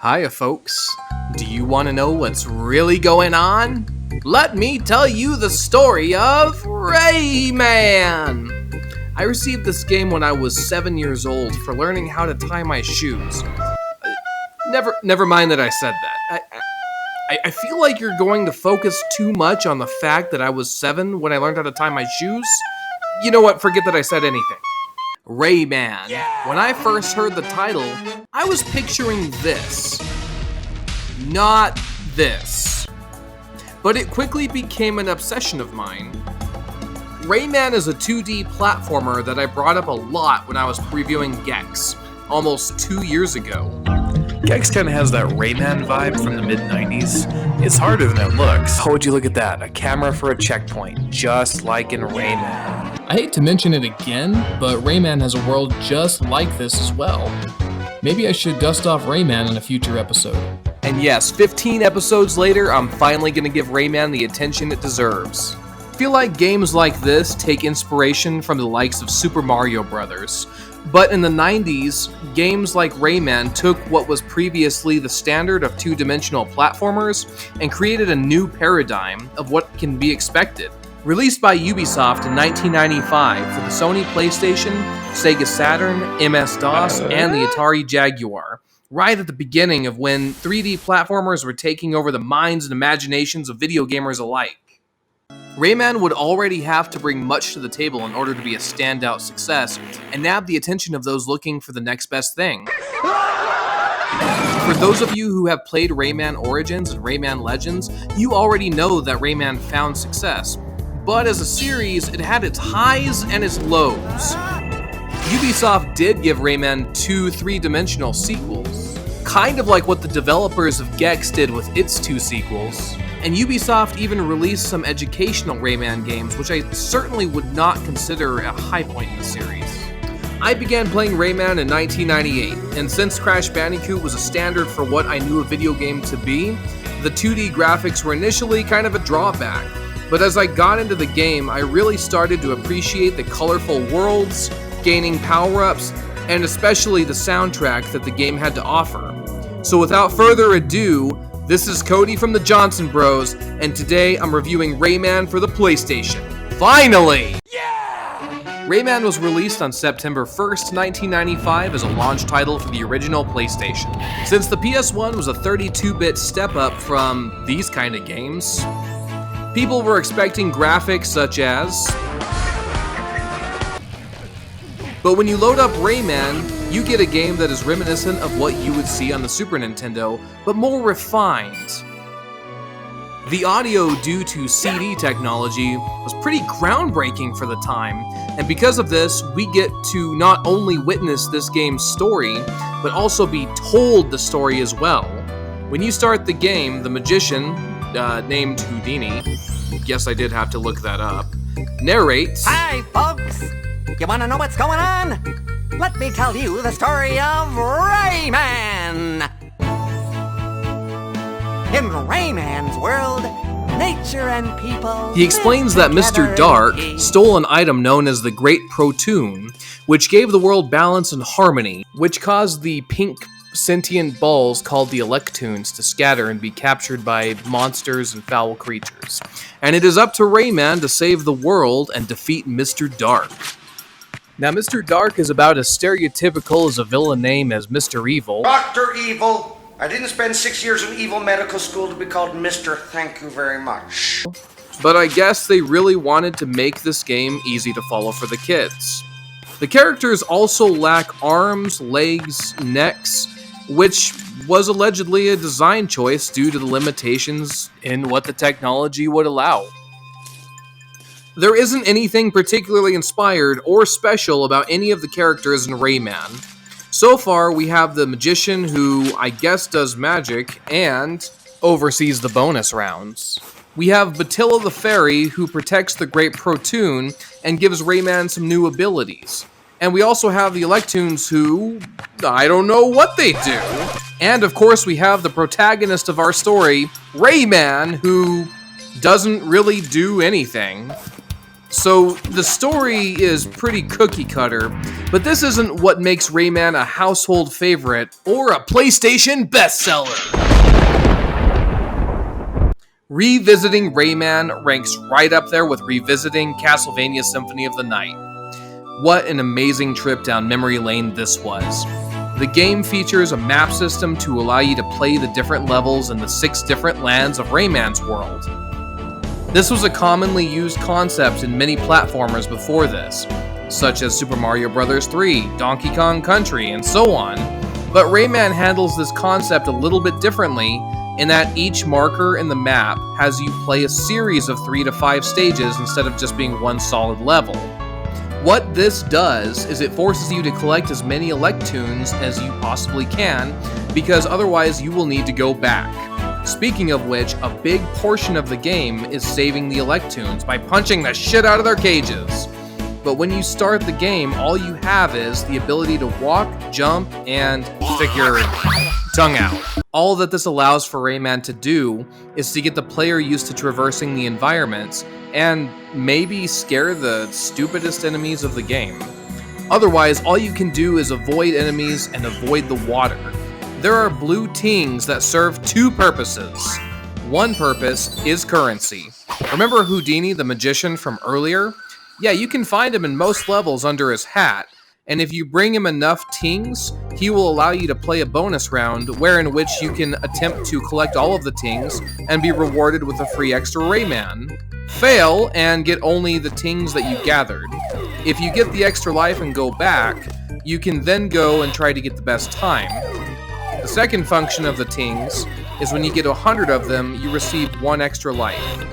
Hiya folks, do you want to know what's really going on? Let me tell you the story of Rayman! I received this game when I was 7 years old for learning how to tie my shoes. Never mind that I said that. I feel like you're going to focus too much on the fact that I was 7 when I learned how to tie my shoes. You know what, forget that I said anything. Rayman. Yeah. When I first heard the title, I was picturing this. Not this. But it quickly became an obsession of mine. Rayman is a 2D platformer that I brought up a lot when I was previewing Gex, almost 2 years ago. Gex kind of has that Rayman vibe from the mid-90s. It's harder than it looks. Oh, would you look at that? A camera for a checkpoint, just like in Rayman. I hate to mention it again, but Rayman has a world just like this as well. Maybe I should dust off Rayman in a future episode. And yes, 15 episodes later, I'm finally gonna give Rayman the attention it deserves. I feel like games like this take inspiration from the likes of Super Mario Bros. But in the 90s, games like Rayman took what was previously the standard of two-dimensional platformers and created a new paradigm of what can be expected. Released by Ubisoft in 1995 for the Sony PlayStation, Sega Saturn, MS-DOS, and the Atari Jaguar, right at the beginning of when 3D platformers were taking over the minds and imaginations of video gamers alike. Rayman would already have to bring much to the table in order to be a standout success and nab the attention of those looking for the next best thing. For those of you who have played Rayman Origins and Rayman Legends, you already know that Rayman found success. But as a series, it had its highs and its lows. Ubisoft did give Rayman 2 three-dimensional sequels, kind of like what the developers of Gex did with its 2 sequels. And Ubisoft even released some educational Rayman games, which I certainly would not consider a high point in the series. I began playing Rayman in 1998, and since Crash Bandicoot was a standard for what I knew a video game to be, the 2D graphics were initially kind of a drawback. But as I got into the game, I really started to appreciate the colorful worlds, gaining power-ups, and especially the soundtrack that the game had to offer. So without further ado, this is Cody from the Johnson Bros, and today I'm reviewing Rayman for the PlayStation. Finally! Yeah! Rayman was released on September 1st, 1995 as a launch title for the original PlayStation. Since the PS1 was a 32-bit step up from these kind of games, people were expecting graphics such as... But when you load up Rayman, you get a game that is reminiscent of what you would see on the Super Nintendo, but more refined. The audio due to CD technology was pretty groundbreaking for the time, and because of this, we get to not only witness this game's story, but also be told the story as well. When you start the game, the magician, named Houdini, yes, I did have to look that up, narrates... Hi, folks! You wanna know what's going on? Let me tell you the story of Rayman! In Rayman's world, nature and people... He explains that Mr. Dark stole an item known as the Great Protoon, which gave the world balance and harmony, which caused the pink sentient balls called the Electoons to scatter and be captured by monsters and foul creatures. And it is up to Rayman to save the world and defeat Mr. Dark. Now, Mr. Dark is about as stereotypical as a villain name as Mr. Evil. Dr. Evil. I didn't spend 6 years in evil medical school to be called Mr. Thank you very much. But I guess they really wanted to make this game easy to follow for the kids. The characters also lack arms, legs, necks, which was allegedly a design choice due to the limitations in what the technology would allow. There isn't anything particularly inspired or special about any of the characters in Rayman. So far, we have the magician who, I guess, does magic and oversees the bonus rounds. We have Batilla the Fairy, who protects the Great Protoon and gives Rayman some new abilities. And we also have the Electoons who, I don't know what they do. And of course, we have the protagonist of our story, Rayman, who doesn't really do anything. So the story is pretty cookie cutter, but this isn't what makes Rayman a household favorite or a PlayStation bestseller. Revisiting Rayman ranks right up there with revisiting Castlevania Symphony of the Night. What an amazing trip down memory lane this was. The game features a map system to allow you to play the different levels in the 6 different lands of Rayman's world. This was a commonly used concept in many platformers before this, such as Super Mario Bros. 3, Donkey Kong Country, and so on, but Rayman handles this concept a little bit differently in that each marker in the map has you play a series of 3 to 5 stages instead of just being one solid level. What this does is it forces you to collect as many Electoons as you possibly can, because otherwise you will need to go back. Speaking of which, a big portion of the game is saving the Electoons by punching the shit out of their cages. But when you start the game, all you have is the ability to walk, jump, and stick your tongue out. All that this allows for Rayman to do is to get the player used to traversing the environments and maybe scare the stupidest enemies of the game. Otherwise, all you can do is avoid enemies and avoid the water. There are blue tings that serve 2 purposes. One purpose is currency. Remember Houdini, the magician from earlier? Yeah, you can find him in most levels under his hat, and if you bring him enough tings, he will allow you to play a bonus round wherein which you can attempt to collect all of the tings and be rewarded with a free extra Rayman. Fail and get only the tings that you gathered. If you get the extra life and go back, you can then go and try to get the best time. The second function of the tings is when you get 100 of them, you receive 1 extra life.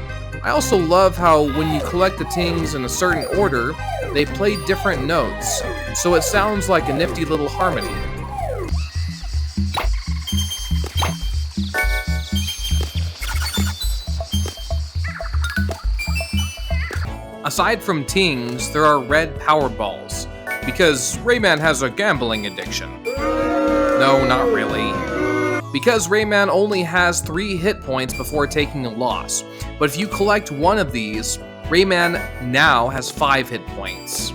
I also love how when you collect the tings in a certain order, they play different notes, so it sounds like a nifty little harmony. Aside from tings, there are red power balls, because Rayman has a gambling addiction. No, not really. Because Rayman only has 3 hit points before taking a loss, but if you collect one of these, Rayman now has 5 hit points.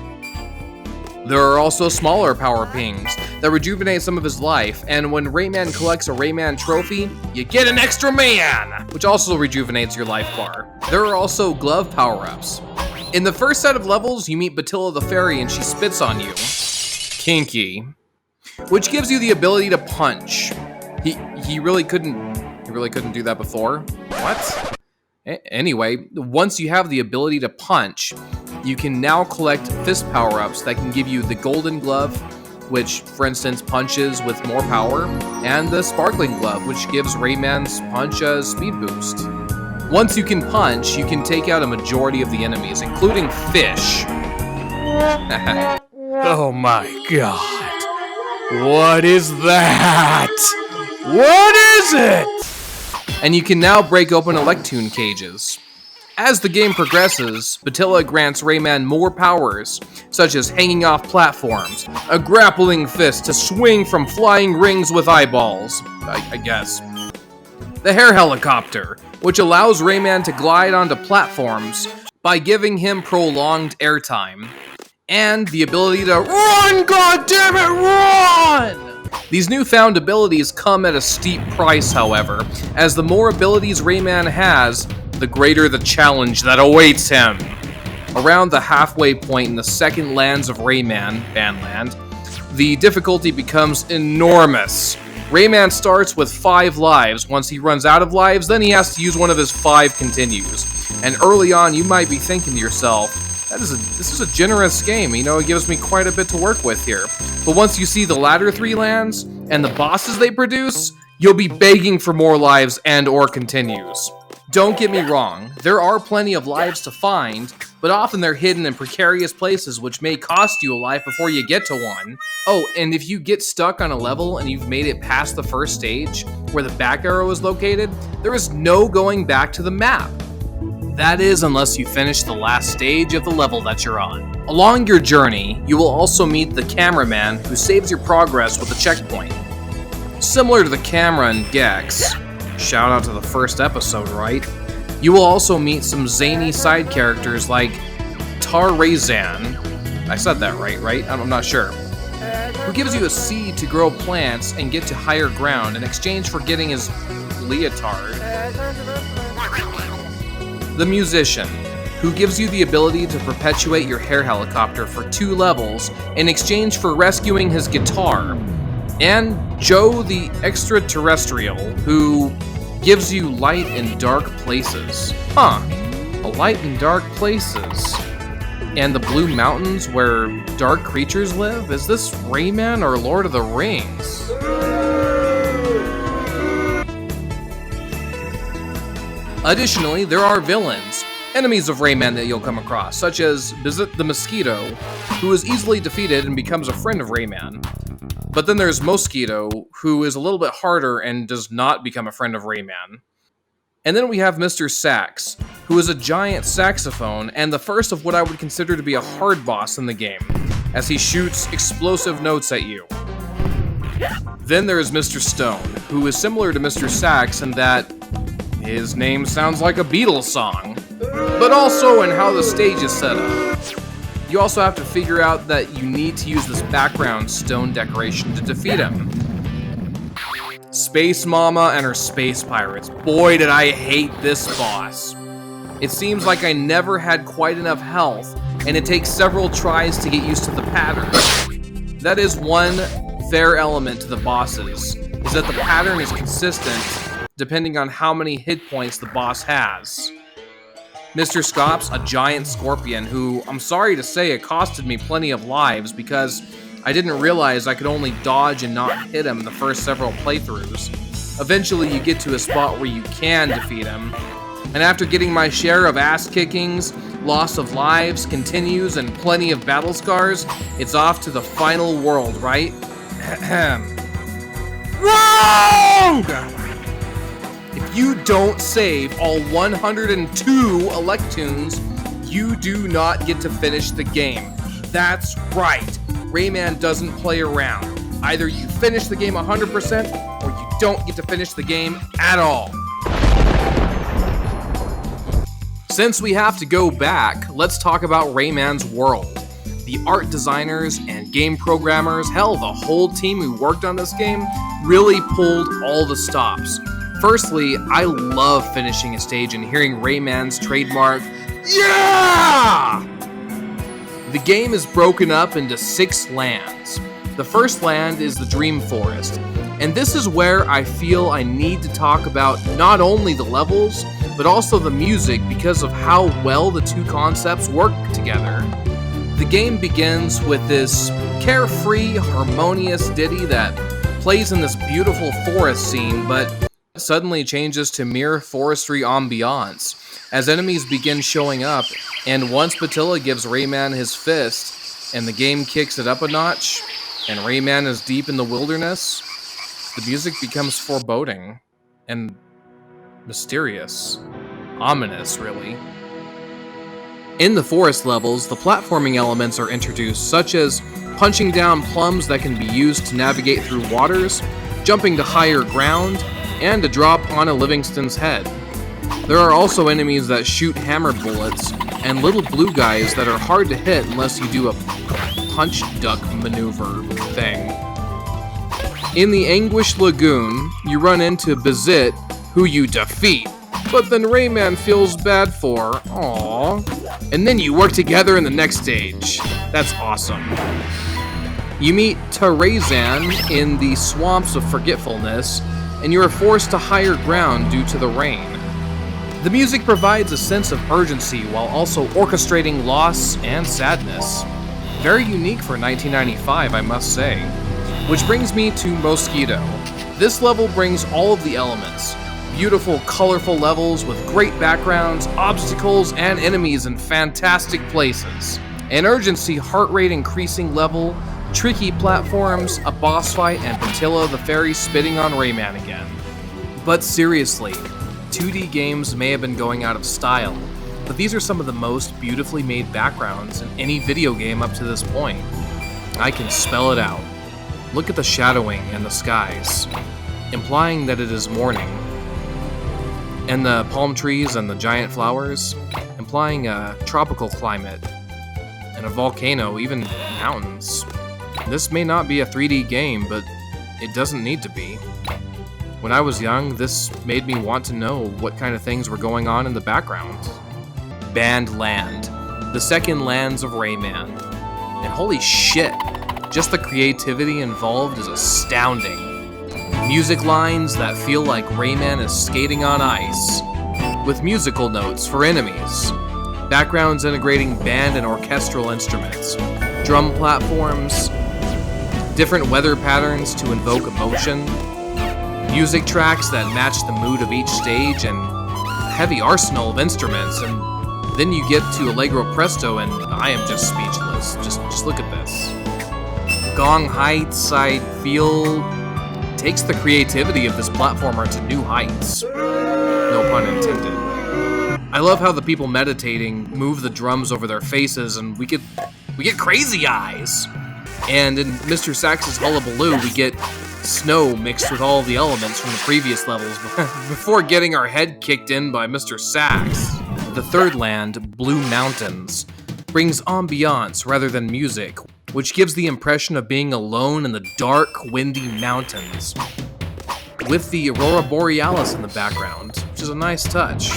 There are also smaller power pings that rejuvenate some of his life, and when Rayman collects a Rayman trophy, you get an extra man, which also rejuvenates your life bar. There are also glove power-ups. In the first set of levels, you meet Batilla the Fairy and she spits on you. Kinky. Which gives you the ability to punch. He really couldn't do that before. What? Anyway, once you have the ability to punch, you can now collect fist power-ups that can give you the Golden Glove, which, for instance, punches with more power, and the Sparkling Glove, which gives Rayman's punch a speed boost. Once you can punch, you can take out a majority of the enemies, including fish. Oh my god. What is that? What is it? And you can now break open Electoon cages. As the game progresses, Batilla grants Rayman more powers, such as hanging off platforms, a grappling fist to swing from flying rings with eyeballs, I guess. The hair helicopter, which allows Rayman to glide onto platforms by giving him prolonged airtime. And the ability to run, goddammit, run! These newfound abilities come at a steep price, however, as the more abilities Rayman has, the greater the challenge that awaits him. Around the halfway point in the second lands of Rayman, Banland, the difficulty becomes enormous. Rayman starts with 5 lives. Once he runs out of lives, then he has to use one of his 5 continues. And early on, you might be thinking to yourself, this is a generous game, you know, it gives me quite a bit to work with here. But once you see the latter 3 lands, and the bosses they produce, you'll be begging for more lives and or continues. Don't get me wrong, there are plenty of lives to find, but often they're hidden in precarious places which may cost you a life before you get to one. Oh, and if you get stuck on a level and you've made it past the first stage, where the back arrow is located, there is no going back to the map. That is, unless you finish the last stage of the level that you're on. Along your journey, you will also meet the cameraman who saves your progress with a checkpoint. Similar to the camera in Gex, shout out to the first episode, right? You will also meet some zany side characters like Rayman. I said that right? I'm not sure. Who gives you a seed to grow plants and get to higher ground in exchange for getting his leotard. The musician, who gives you the ability to perpetuate your hair helicopter for 2 levels in exchange for rescuing his guitar. And Joe the extraterrestrial, who gives you light in dark places. A light in dark places. And the Blue Mountains where dark creatures live? Is this Rayman or Lord of the Rings? Additionally, there are villains, enemies of Rayman that you'll come across, such as Bizit the Mosquito, who is easily defeated and becomes a friend of Rayman. But then there's Mosquito, who is a little bit harder and does not become a friend of Rayman. And then we have Mr. Sax, who is a giant saxophone and the first of what I would consider to be a hard boss in the game, as he shoots explosive notes at you. Then there is Mr. Stone, who is similar to Mr. Sax in that his name sounds like a Beatles song, but also in how the stage is set up. You also have to figure out that you need to use this background stone decoration to defeat him. Space Mama and her space pirates. Boy, did I hate this boss. It seems like I never had quite enough health, and it takes several tries to get used to the pattern. That is one fair element to the bosses, is that the pattern is consistent depending on how many hit points the boss has. Mr. Scops, a giant scorpion who, I'm sorry to say, it costed me plenty of lives because I didn't realize I could only dodge and not hit him the first several playthroughs. Eventually you get to a spot where you can defeat him, and after getting my share of ass kickings, loss of lives, continues, and plenty of battle scars, it's off to the final world, right? Wrong! If you don't save all 102 Electoons, you do not get to finish the game. That's right. Rayman doesn't play around. Either you finish the game 100% or you don't get to finish the game at all. Since we have to go back, let's talk about Rayman's world. The art designers and game programmers, hell, the whole team who worked on this game really pulled all the stops. Firstly, I love finishing a stage and hearing Rayman's trademark, yeah! The game is broken up into 6 lands. The first land is the Dream Forest, and this is where I feel I need to talk about not only the levels, but also the music because of how well the two concepts work together. The game begins with this carefree, harmonious ditty that plays in this beautiful forest scene, but suddenly changes to mere forestry ambiance as enemies begin showing up, and once Batilla gives Rayman his fist and the game kicks it up a notch and Rayman is deep in the wilderness, the music becomes foreboding and mysterious, ominous really. In the forest levels, the platforming elements are introduced, such as punching down plums that can be used to navigate through waters, jumping to higher ground, and to drop on a Livingston's head. There are also enemies that shoot hammer bullets, and little blue guys that are hard to hit unless you do a punch duck maneuver thing. In the Anguish Lagoon, you run into Bizit, who you defeat, but then Rayman feels bad for, aww, and then you work together in the next stage. That's awesome. You meet Tarazan in the Swamps of Forgetfulness, and you are forced to higher ground due to the rain. The music provides a sense of urgency while also orchestrating loss and sadness. Very unique for 1995, I must say. Which brings me to Mosquito. This level brings all of the elements. beautiful, colorful levels with great backgrounds, obstacles, and enemies in fantastic places. An urgency heart rate increasing level, tricky platforms, a boss fight, and Patilla the fairy spitting on Rayman again. But seriously, 2D games may have been going out of style, but these are some of the most beautifully made backgrounds in any video game up to this point. I can spell it out. Look at the shadowing and the skies, implying that it is morning. And the palm trees and the giant flowers, implying a tropical climate. And a volcano, even mountains. This may not be a 3D game, but it doesn't need to be. When I was young, this made me want to know what kind of things were going on in the background. Band Land, the second lands of Rayman. And holy shit, just the creativity involved is astounding. Music lines that feel like Rayman is skating on ice, with musical notes for enemies. Backgrounds integrating band and orchestral instruments, drum platforms, different weather patterns to invoke emotion, music tracks that match the mood of each stage, and a heavy arsenal of instruments. And then you get to Allegro Presto and I am just speechless. Just look at this. Gong Heights, I feel, takes the creativity of this platformer to new heights. No pun intended. I love how the people meditating move the drums over their faces and we get crazy eyes. And in Mr. Sax's Hullabaloo, we get snow mixed with all the elements from the previous levels before getting our head kicked in by Mr. Sax. The third land, Blue Mountains, brings ambiance rather than music, which gives the impression of being alone in the dark, windy mountains, with the Aurora Borealis in the background, which is a nice touch.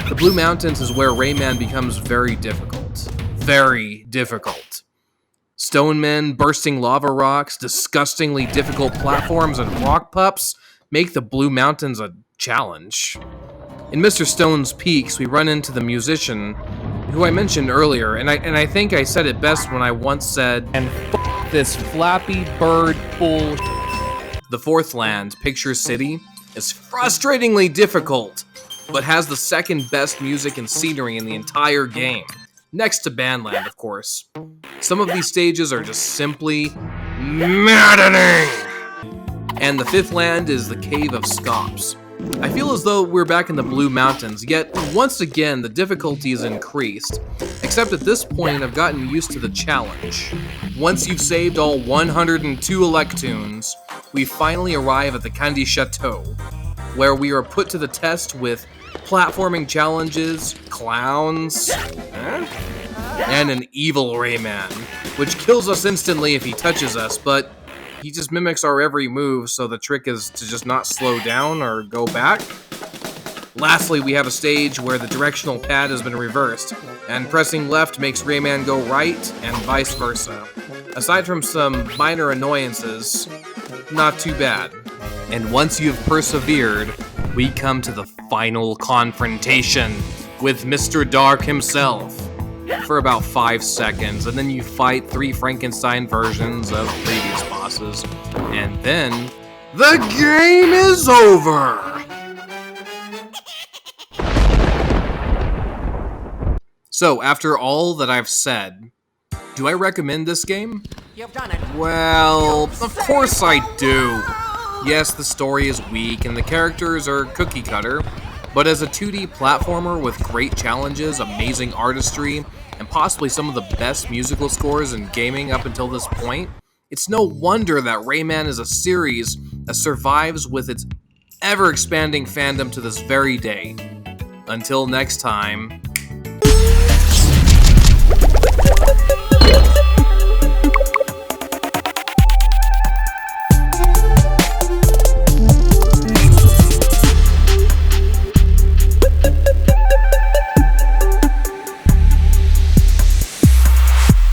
The Blue Mountains is where Rayman becomes very difficult. Very difficult. Stone men, bursting lava rocks, disgustingly difficult platforms, and rock pups make the Blue Mountains a challenge. In Mr. Stone's Peaks, we run into the musician, who I mentioned earlier, and I think I said it best when I once said, "And f*** this Flappy Bird bull." The fourth land, Picture City, is frustratingly difficult, but has the second best music and scenery in the entire game, next to Bandland, of course. Some of these stages are just simply maddening! And the fifth land is the Cave of Scops. I feel as though we're back in the Blue Mountains, yet once again the difficulty is increased, except at this point I've gotten used to the challenge. Once you've saved all 102 Electoons, we finally arrive at the Candy Chateau, where we are put to the test with platforming challenges, clowns, and an evil Rayman, which kills us instantly if he touches us, but he just mimics our every move, so the trick is to just not slow down or go back. Lastly, we have a stage where the directional pad has been reversed, and pressing left makes Rayman go right, and vice versa. Aside from some minor annoyances, not too bad. And once you've persevered, we come to the final confrontation with Mr. Dark himself for about 5 seconds, and then you fight 3 Frankenstein versions of previous bosses, and then the game is over! So, after all that I've said, do I recommend this game? You've done it. Well, of course I do. Yes, the story is weak and the characters are cookie cutter, but as a 2D platformer with great challenges, amazing artistry, and possibly some of the best musical scores in gaming up until this point, it's no wonder that Rayman is a series that survives with its ever-expanding fandom to this very day. Until next time,